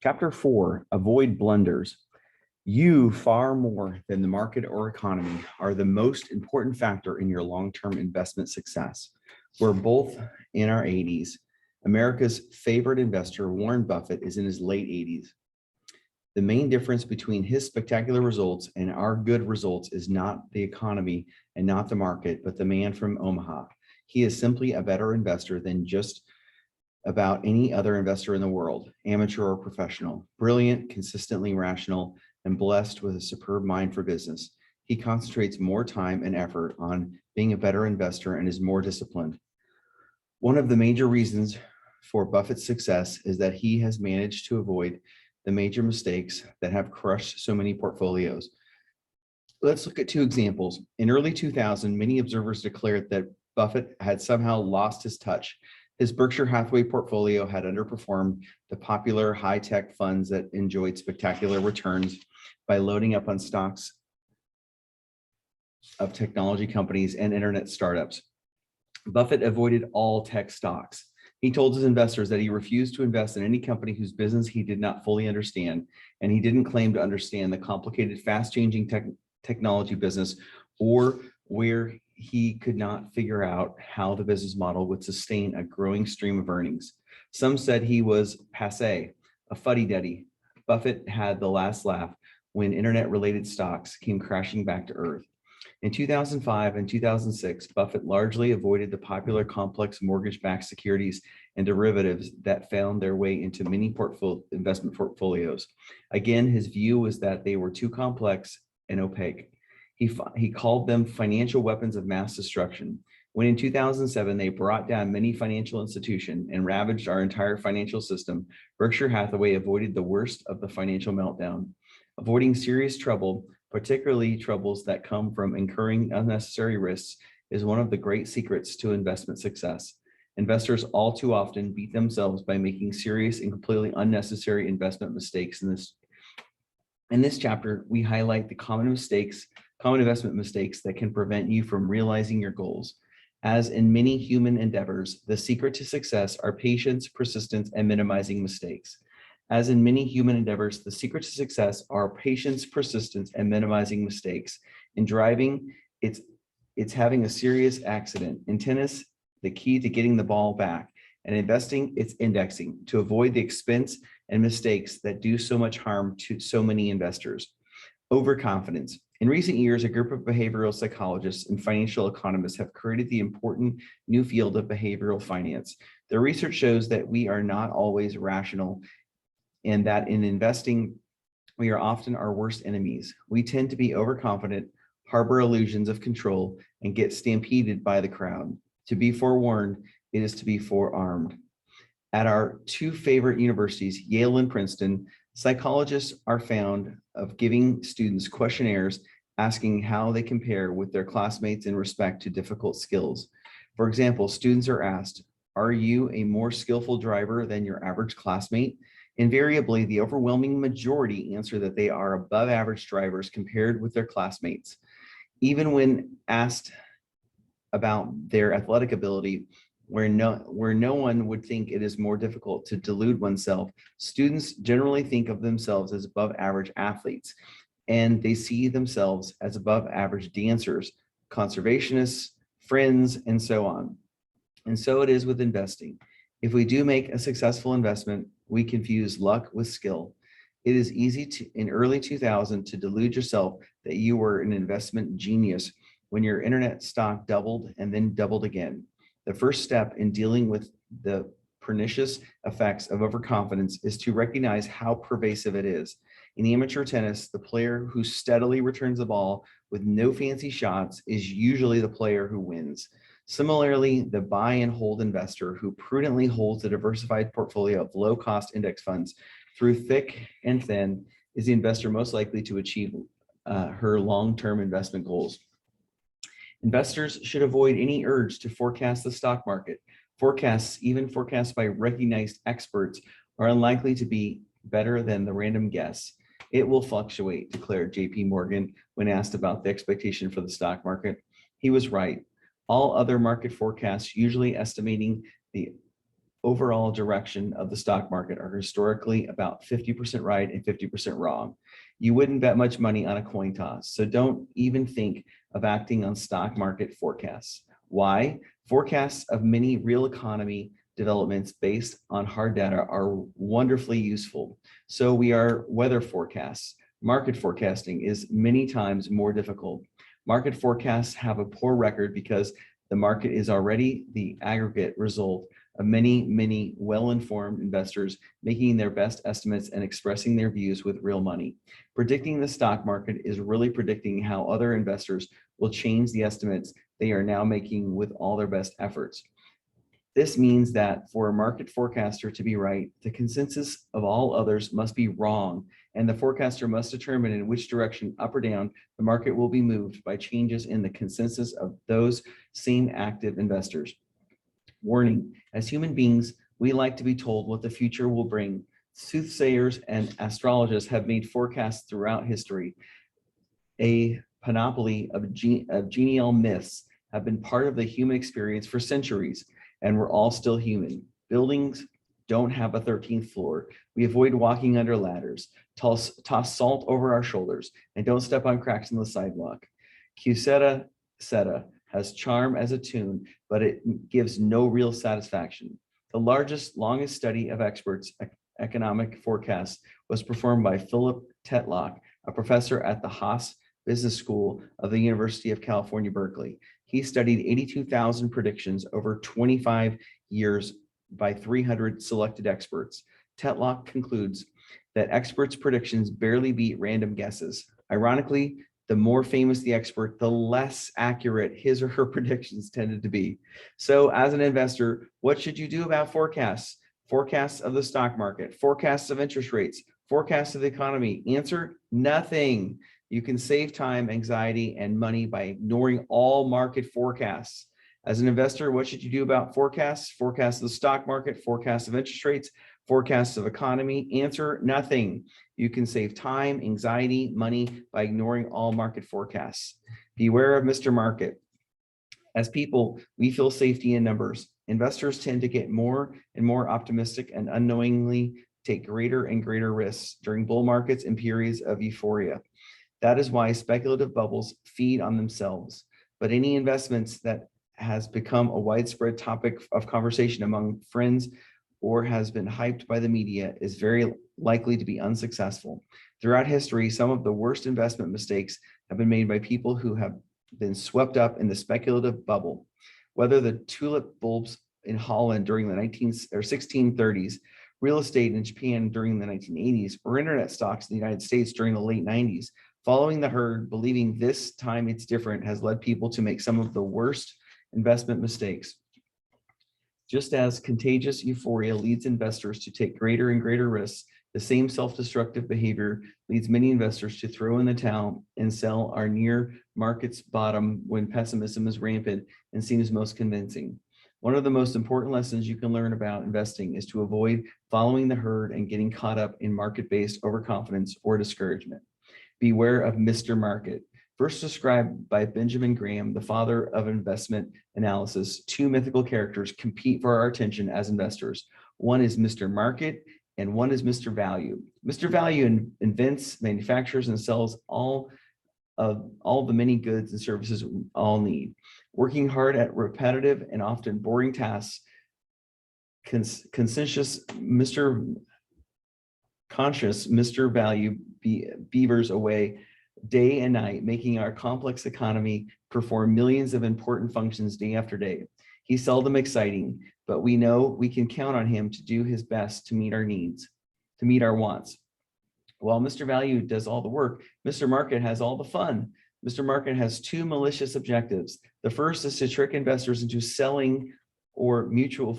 Chapter 4, Avoid Blunders. You, far more than the market or economy, are the most important factor in your long-term investment success. We're both in our 80s. America's favorite investor, Warren Buffett, is in his late 80s. The main difference between his spectacular results and our good results is not the economy and not the market, but the man from Omaha. He is simply a better investor than just about any other investor in the world, amateur or professional, brilliant, consistently rational, and blessed with a superb mind for business. He concentrates more time and effort on being a better investor and is more disciplined. One of the major reasons for Buffett's success is that he has managed to avoid the major mistakes that have crushed so many portfolios. Let's look at two examples. In early 2000, many observers declared that Buffett had somehow lost his touch. His Berkshire Hathaway portfolio had underperformed the popular high-tech funds that enjoyed spectacular returns by loading up on stocks of technology companies and internet startups. Buffett avoided all tech stocks. He told his investors that he refused to invest in any company whose business he did not fully understand, and he didn't claim to understand the complicated, fast-changing technology business, or where he could not figure out how the business model would sustain a growing stream of earnings. Some said he was passé, a fuddy-duddy. Buffett had the last laugh when internet-related stocks came crashing back to earth. In 2005 and 2006, Buffett largely avoided the popular complex mortgage-backed securities and derivatives that found their way into many investment portfolios. Again, his view was that they were too complex and opaque. He called them financial weapons of mass destruction. When in 2007, they brought down many financial institutions and ravaged our entire financial system, Berkshire Hathaway avoided the worst of the financial meltdown. Avoiding serious trouble, particularly troubles that come from incurring unnecessary risks, is one of the great secrets to investment success. Investors all too often beat themselves by making serious and completely unnecessary investment mistakes. In this chapter, we highlight the common investment mistakes that can prevent you from realizing your goals. As in many human endeavors, the secret to success are patience, persistence, and minimizing mistakes. As in many human endeavors, the secret to success are patience, persistence, and minimizing mistakes. In driving, it's having a serious accident. In tennis, the key to getting the ball back. And investing, it's indexing to avoid the expense and mistakes that do so much harm to so many investors. Overconfidence. In recent years, a group of behavioral psychologists and financial economists have created the important new field of behavioral finance. Their research shows that we are not always rational, and that in investing, we are often our worst enemies. We tend to be overconfident, harbor illusions of control, and get stampeded by the crowd. To be forewarned, it is to be forearmed. At our two favorite universities, Yale and Princeton, psychologists are found of giving students questionnaires asking how they compare with their classmates in respect to difficult skills. For example, students are asked, "Are you a more skillful driver than your average classmate?" Invariably, the overwhelming majority answer that they are above average drivers compared with their classmates. Even when asked about their athletic ability, where no one would think it is more difficult to delude oneself, students generally think of themselves as above average athletes, and they see themselves as above average dancers, conservationists, friends, and so on. And so it is with investing. If we do make a successful investment, we confuse luck with skill. It is easy in early 2000 to delude yourself that you were an investment genius when your internet stock doubled and then doubled again. The first step in dealing with the pernicious effects of overconfidence is to recognize how pervasive it is. In amateur tennis, the player who steadily returns the ball with no fancy shots is usually the player who wins. Similarly, the buy and hold investor who prudently holds a diversified portfolio of low-cost index funds through thick and thin is the investor most likely to achieve her long-term investment goals. Investors should avoid any urge to forecast the stock market. Forecasts, even forecasts by recognized experts, are unlikely to be better than the random guess. It will fluctuate, declared JP Morgan when asked about the expectation for the stock market. He was right. All other market forecasts usually estimating the overall direction of the stock market are historically about 50% right and 50% wrong. You wouldn't bet much money on a coin toss, so don't even think of acting on stock market forecasts. Why? Forecasts of many real economy developments based on hard data are wonderfully useful. So we are weather forecasts. Market forecasting is many times more difficult. Market forecasts have a poor record because the market is already the aggregate result of many well-informed investors making their best estimates and expressing their views with real money. Predicting the stock market is really predicting how other investors will change the estimates they are now making with all their best efforts. This means that for a market forecaster to be right, the consensus of all others must be wrong, and the forecaster must determine in which direction, up or down, the market will be moved by changes in the consensus of those same active investors. Warning, as human beings, we like to be told what the future will bring. Soothsayers and astrologists have made forecasts throughout history. A panoply of genial myths have been part of the human experience for centuries, and we're all still human. Buildings don't have a 13th floor. We avoid walking under ladders, toss salt over our shoulders, and don't step on cracks in the sidewalk. Querceta has charm as a tune, but it gives no real satisfaction. The longest study of experts' economic forecasts was performed by Philip Tetlock, a professor at the Haas Business School of the University of California, Berkeley. He studied 82,000 predictions over 25 years by 300 selected experts. Tetlock concludes that experts' predictions barely beat random guesses. Ironically, the more famous the expert, the less accurate his or her predictions tended to be. So as an investor, what should you do about forecasts? Forecasts of the stock market, forecasts of interest rates, forecasts of the economy? Answer, nothing. You can save time, anxiety, and money by ignoring all market forecasts. As an investor, what should you do about forecasts? Forecasts of the stock market, forecasts of interest rates, forecasts of economy? Answer, nothing. You can save time, anxiety, money by ignoring all market forecasts. Beware of Mr. Market. As people, we feel safety in numbers. Investors tend to get more and more optimistic and unknowingly take greater and greater risks during bull markets and periods of euphoria. That is why speculative bubbles feed on themselves. But any investments that has become a widespread topic of conversation among friends or has been hyped by the media is very likely to be unsuccessful. Throughout history, some of the worst investment mistakes have been made by people who have been swept up in the speculative bubble. Whether the tulip bulbs in Holland during the 1630s, real estate in Japan during the 1980s, or internet stocks in the United States during the late 90s, following the herd, believing this time it's different, has led people to make some of the worst investment mistakes. Just as contagious euphoria leads investors to take greater and greater risks, the same self-destructive behavior leads many investors to throw in the towel and sell our near market's bottom when pessimism is rampant and seems most convincing. One of the most important lessons you can learn about investing is to avoid following the herd and getting caught up in market-based overconfidence or discouragement. Beware of Mr. Market. First described by Benjamin Graham, the father of investment analysis, two mythical characters compete for our attention as investors. One is Mr. Market and one is Mr. Value. Mr. Value invents, manufactures, and sells all the many goods and services we all need. Working hard at repetitive and often boring tasks, conscious Mr. Value beavers away day and night, making our complex economy perform millions of important functions day after day. He's seldom exciting, but we know we can count on him to do his best to meet our needs, to meet our wants. While Mr. Value does all the work, Mr. Market has all the fun. Mr. Market has two malicious objectives. The first is to trick investors into selling stocks or mutual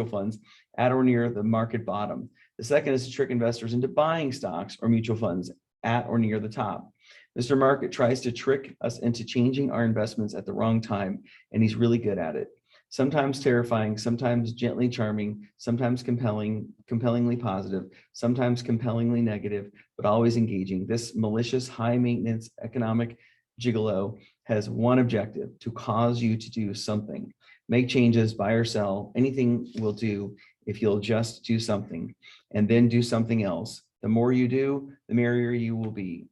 funds at or near the market bottom. The second is to trick investors into buying stocks or mutual funds at or near the top. Mr. Market tries to trick us into changing our investments at the wrong time, and he's really good at it. Sometimes terrifying, sometimes gently charming, sometimes compellingly positive, sometimes compellingly negative, but always engaging. This malicious, high-maintenance economic gigolo has one objective: to cause you to do something. Make changes, buy or sell, anything will do if you'll just do something and then do something else. The more you do, the merrier you will be.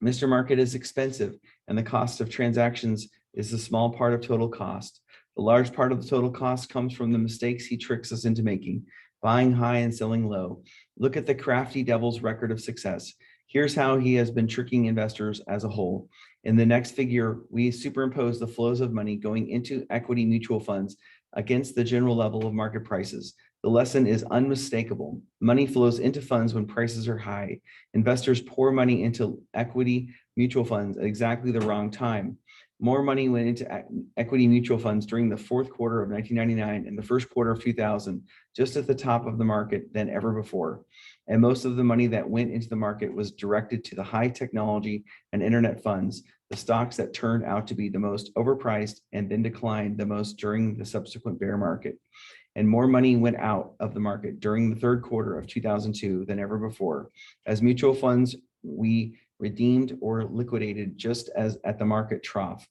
Mr. Market is expensive, and the cost of transactions is the small part of total cost. The large part of the total cost comes from the mistakes he tricks us into making, buying high and selling low. Look at the crafty devil's record of success. Here's how he has been tricking investors as a whole. In the next figure, we superimpose the flows of money going into equity mutual funds against the general level of market prices. The lesson is unmistakable. Money flows into funds when prices are high. Investors pour money into equity mutual funds at exactly the wrong time. More money went into equity mutual funds during the fourth quarter of 1999 and the first quarter of 2000, just at the top of the market than ever before. And most of the money that went into the market was directed to the high technology and internet funds, the stocks that turned out to be the most overpriced and then declined the most during the subsequent bear market. And more money went out of the market during the third quarter of 2002 than ever before. As mutual funds, we redeemed or liquidated just as at the market trough.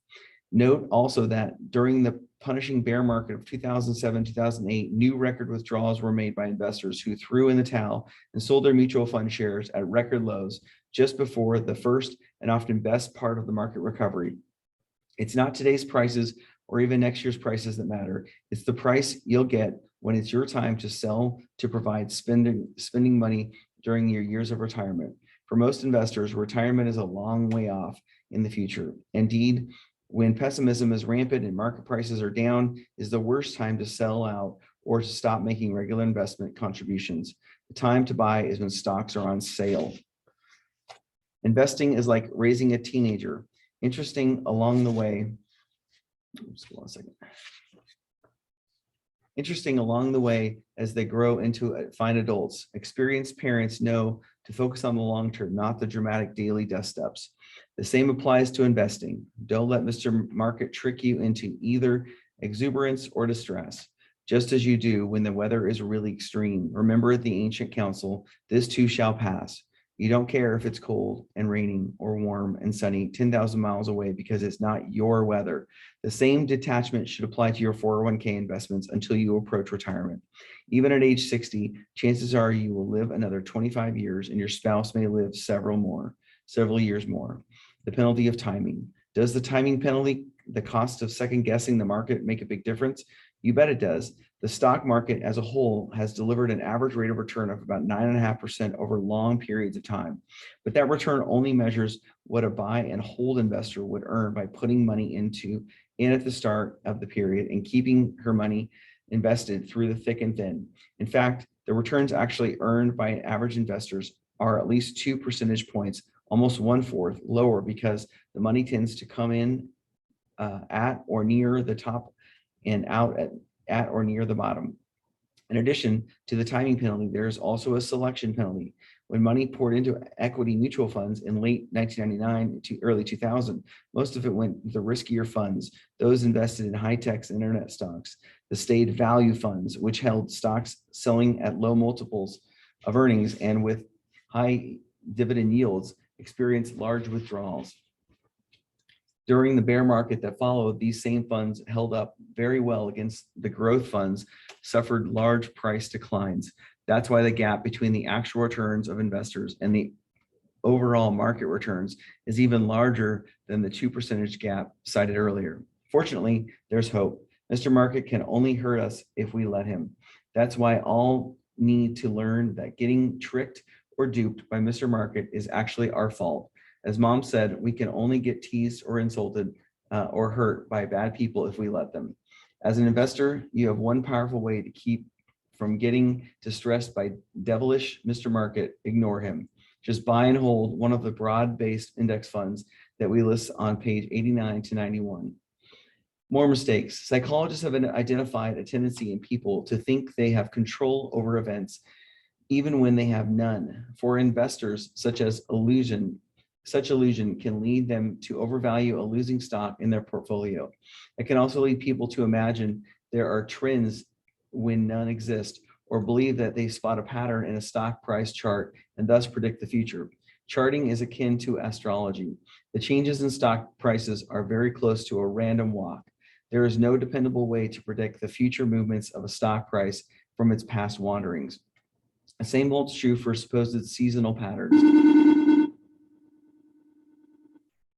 Note also that during the punishing bear market of 2007-2008, new record withdrawals were made by investors who threw in the towel and sold their mutual fund shares at record lows just before the first and often best part of the market recovery. It's not today's prices or even next year's prices that matter. It's the price you'll get when it's your time to sell to provide spending money during your years of retirement. For most investors, retirement is a long way off in the future. Indeed, when pessimism is rampant and market prices are down, is the worst time to sell out or to stop making regular investment contributions. The time to buy is when stocks are on sale. Investing is like raising a teenager. Interesting along the way. Oops, hold on a second. Interesting along the way as they grow into fine adults. Experienced parents know to focus on the long term, not the dramatic daily dust ups. The same applies to investing. Don't let Mr. Market trick you into either exuberance or distress, just as you do when the weather is really extreme. Remember the ancient counsel, this too shall pass. You don't care if it's cold and raining or warm and sunny 10,000 miles away because it's not your weather. The same detachment should apply to your 401k investments until you approach retirement. Even at age 60, chances are you will live another 25 years and your spouse may live several years more. The penalty of timing. Does the timing penalty, the cost of second guessing the market, make a big difference? You bet it does. The stock market as a whole has delivered an average rate of return of about 9.5% over long periods of time. But that return only measures what a buy and hold investor would earn by putting money in at the start of the period and keeping her money invested through the thick and thin. In fact, the returns actually earned by average investors are at least 2 percentage points, almost 1/4 lower, because the money tends to come in at or near the top and out at or near the bottom. In addition to the timing penalty, there is also a selection penalty. When money poured into equity mutual funds in late 1999 to early 2000, most of it went to the riskier funds, those invested in high techs and internet stocks. The staid value funds, which held stocks selling at low multiples of earnings and with high dividend yields, experienced large withdrawals. During the bear market that followed, these same funds held up very well against the growth funds, suffered large price declines. That's why the gap between the actual returns of investors and the overall market returns is even larger than the 2% gap cited earlier. Fortunately, there's hope. Mr. Market can only hurt us if we let him. That's why all need to learn that getting tricked or duped by Mr. Market is actually our fault. As Mom said, we can only get teased or insulted or hurt by bad people if we let them. As an investor, you have one powerful way to keep from getting distressed by devilish Mr. Market. Ignore him. Just buy and hold one of the broad-based index funds that we list on page 89 to 91. More mistakes. Psychologists have identified a tendency in people to think they have control over events, even when they have none. For investors, such illusion can lead them to overvalue a losing stock in their portfolio. It can also lead people to imagine there are trends when none exist, or believe that they spot a pattern in a stock price chart and thus predict the future. Charting is akin to astrology. The changes in stock prices are very close to a random walk. There is no dependable way to predict the future movements of a stock price from its past wanderings. The same holds true for supposed seasonal patterns.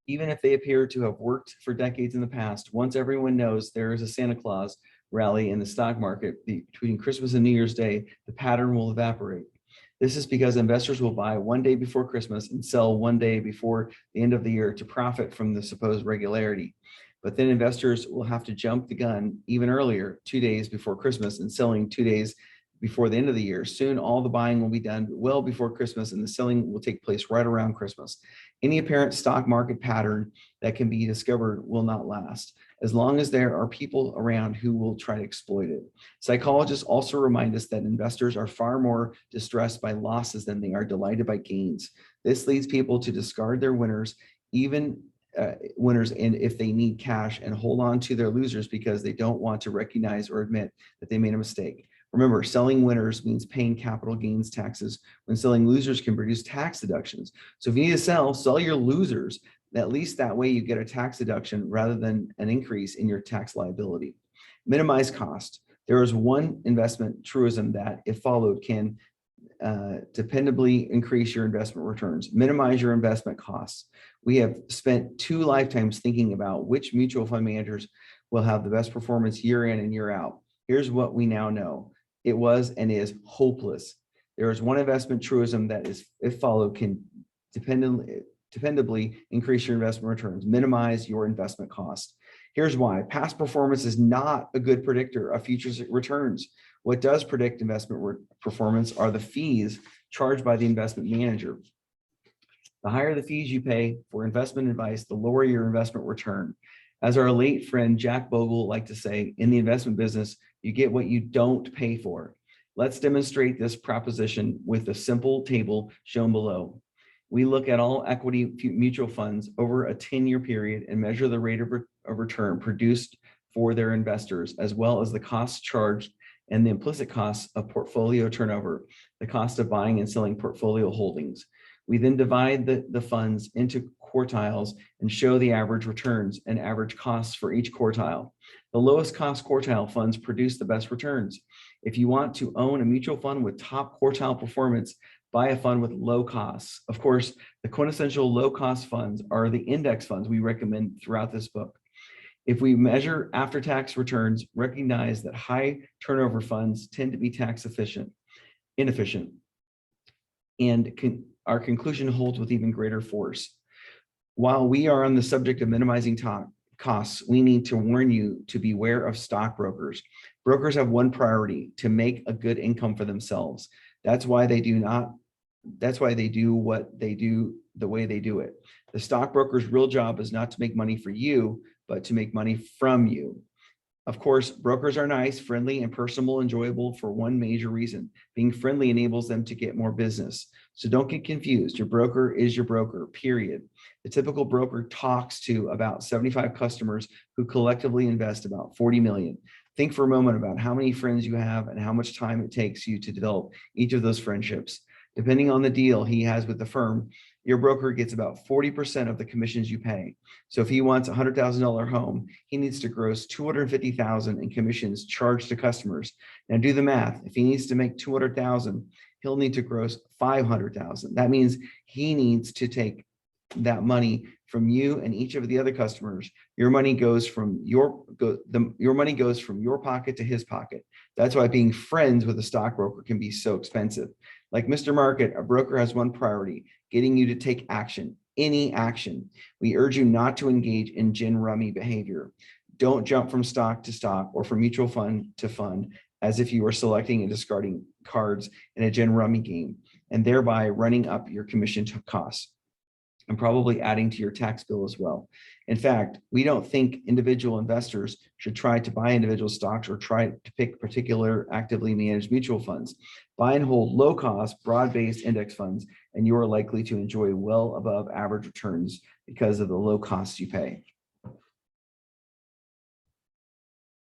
Even if they appear to have worked for decades in the past, once everyone knows there is a Santa Claus rally in the stock market between Christmas and New Year's Day, the pattern will evaporate. This is because investors will buy one day before Christmas and sell one day before the end of the year to profit from the supposed regularity. But then investors will have to jump the gun even earlier, 2 days before Christmas, and selling 2 days before the end of the year. Soon all the buying will be done well before Christmas, and the selling will take place right around Christmas. Any apparent stock market pattern that can be discovered will not last, as long as there are people around who will try to exploit it. Psychologists also remind us that investors are far more distressed by losses than they are delighted by gains. This leads people to discard their winners, even winners, and if they need cash, and hold on to their losers because they don't want to recognize or admit that they made a mistake. Remember, selling winners means paying capital gains taxes, when selling losers can produce tax deductions. So if you need to sell your losers. At least that way you get a tax deduction rather than an increase in your tax liability. Minimize cost. There is one investment truism that, if followed, can dependably increase your investment returns. Minimize your investment costs. We have spent 2 lifetimes thinking about which mutual fund managers will have the best performance year in and year out. Here's what we now know. It was and is hopeless. There is one investment truism that is, if followed, can dependably increase your investment returns. Minimize your investment cost. Here's why. Past performance is not a good predictor of future returns. What does predict investment performance are the fees charged by the investment manager. The higher the fees you pay for investment advice, the lower your investment return. As our late friend Jack Bogle liked to say, in the investment business, you get what you don't pay for. Let's demonstrate this proposition with a simple table shown below. We look at all equity mutual funds over a 10-year period and measure the rate of return produced for their investors, as well as the costs charged and the implicit costs of portfolio turnover, the cost of buying and selling portfolio holdings. We then divide the funds into quartiles and show the average returns and average costs for each quartile. The lowest cost quartile funds produce the best returns. If you want to own a mutual fund with top quartile performance, buy a fund with low costs. Of course, the quintessential low cost funds are the index funds we recommend throughout this book. If we measure after-tax returns, recognize that high turnover funds tend to be tax inefficient. And our conclusion holds with even greater force. While we are on the subject of minimizing costs, we need to warn you to beware of stockbrokers. Brokers have one priority: to make a good income for themselves. That's why they do what they do the way they do it. The stockbroker's real job is not to make money for you, but to make money from you. Of course, brokers are nice, friendly, and personable, enjoyable for one major reason. Being friendly enables them to get more business. So don't get confused. Your broker is your broker, period. The typical broker talks to about 75 customers who collectively invest about 40 million. Think for a moment about how many friends you have and how much time it takes you to develop each of those friendships. Depending on the deal he has with the firm, your broker gets about 40% of the commissions you pay. So if he wants a $100,000 home, he needs to gross $250,000 in commissions charged to customers. Now do the math. If he needs to make $200,000, he'll need to gross $500,000. That means he needs to take that money from you and each of the other customers. Your money goes from your pocket to his pocket. That's why being friends with a stockbroker can be so expensive. Like Mr. Market, a broker has one priority: getting you to take action, any action. We urge you not to engage in gin rummy behavior. Don't jump from stock to stock or from mutual fund to fund as if you were selecting and discarding cards in a gin rummy game, and thereby running up your commission costs and probably adding to your tax bill as well. In fact, we don't think individual investors should try to buy individual stocks or try to pick particular actively managed mutual funds. Buy and hold low-cost, broad-based index funds, and you are likely to enjoy well above average returns because of the low costs you pay.